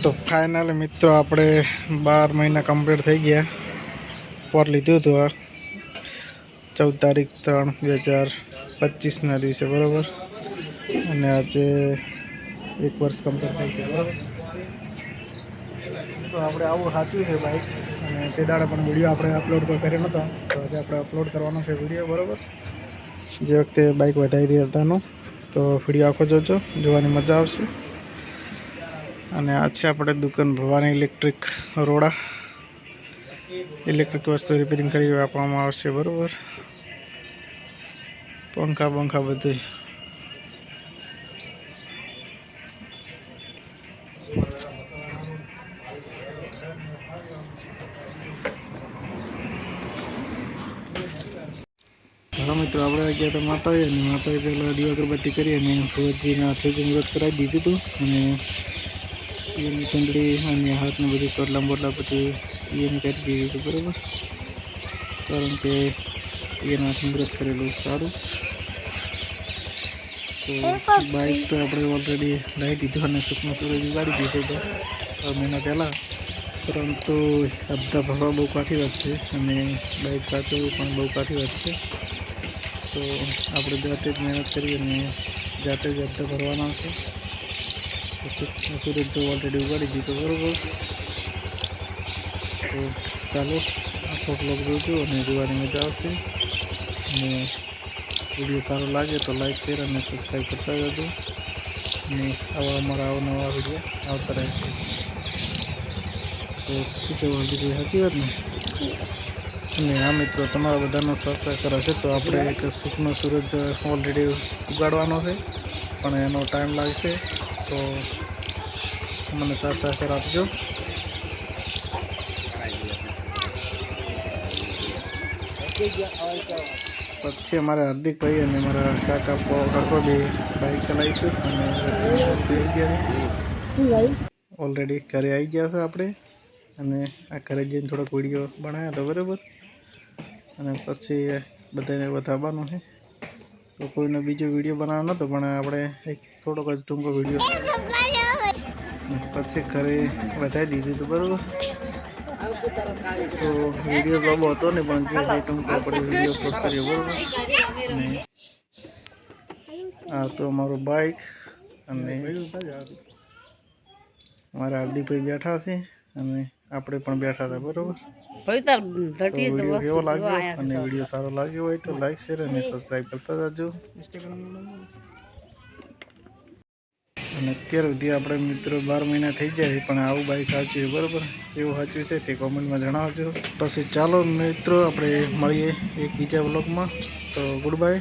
तो फाइनल मित्रों આપણે 12 મહિના કમ્પ્લીટ થઈ ગયા પર લીધું હતું આ 14 તારીખ 3/2025 ના દિવસે બરોબર અને આજે 1 વર્ષ કમ્પ્લીટ થઈ ગયું બરોબર। તો આપણે આવું સાચું છે બાઈક અને તે દાડે પણ વિડિયો આપણે અપલોડ કર્યો નતો તો આજે આપણે અપલોડ કરવાનો છે વિડિયો બરોબર। જે વખતે બાઈક વધાઈ રહી હતાનો તો વિડિયો આખો જોજો, જોવાની મજા આવશે। અને આ છે આપણે દુકાન ભવાની ઇલેક્ટ્રિક રોડા, ઇલેક્ટ્રિક વસ્તુ રિપેરિંગ કરી આપવામાં આવશે બરોબર। પંખા બંખા બધું हाँ मित्रों આપણે ગયા તો માતાએ પહેલાં દીવા અગરબત્તી કરી અને ફોજીના હાથે મુહૂર્ત કરાવી દીધું હતું અને એની ચંદડી અને હાથને બધું ચોટલા બોટલા પછી એને કરી દીધી હતું બરાબર, કારણ કે એના હાથ મુહૂર્ત કરેલું સારું। તો બાઇક તો આપણે ઓલરેડી લાવી દીધું અને સુખમાં સૂરજ ઉગાડી દીધો હતો 6 મહિના પહેલાં, પરંતુ હપ્તા ભરવા બહુ કાઠી વાત છે અને બાઇક સાચવવું પણ બહુ કાઠી વાત છે। તો આપણે જાતે જ મહેનત કરી અને જાતે જ હપ્તા ભરવાના છે। તો સૂરજ તો ઓલરેડી ઉગાડી દીધો બરાબર। તો ચાલો આખો બ્લોગ જોજો અને જોવાની મજા આવશે અને વિડીયો સારો લાગે તો લાઈક શેર અને સબસ્ક્રાઈબ કરતા જજો અને આવા અમારા અવનવા વિડીયો આવતા રહેશે। તો શું કહેવું બીજું સાચી વાત ને। અને આ મિત્રો તમારા બધાનો સાથ સહકાર હશે તો આપણે એક સુખનો સૂરજ ઓલરેડી ઉગાડવાનો છે પણ એનો ટાઈમ લાગશે, તો મને સાથ સહકાર આપજો। પછી અમારા હાર્દિકભાઈ અને મારા કાકો બે બાઇક ચલાવી હતું અને વચ્ચે ગયા ઓલરેડી ઘરે આવી ગયા છે આપણે અને આ ઘરે જઈને થોડોક વિડીયો બનાવ્યો હતો બરાબર। અને પછી બધાને બતાવવાનું છે તો કોઈનો બીજો વિડીયો બનાવવાનો નહોતો પણ આપણે એક થોડોક જ ટૂંકો વિડીયો પછી ઘરે વધારી દીધું હતું બરાબર। તો વિડીયો લાંબો હતો ને પણ જે ટૂંકો આપણે વિડીયો પોસ્ટ કર્યો બરાબર। અને આ તો અમારું બાઇક અને મારા હાર્દિકભાઈ બેઠા છે અને આપણે પણ બેઠા હતા બરાબર। વિડીયો કેવો લાગ્યો અને વિડીયો સારો લાગ્યો હોય તો લાઈક શેર અને સબસ્ક્રાઈબ કરતા જજો। અને અત્યાર સુધી આપણે મિત્રો 12 મહિના થઈ જાય પણ આવું બાઈક સાચું બરાબર, કેવું સાચું છે તે કોમેન્ટમાં જણાવજો। પછી ચાલો મિત્રો આપણે મળીએ એક બીજા બ્લોગમાં, તો ગુડ બાય।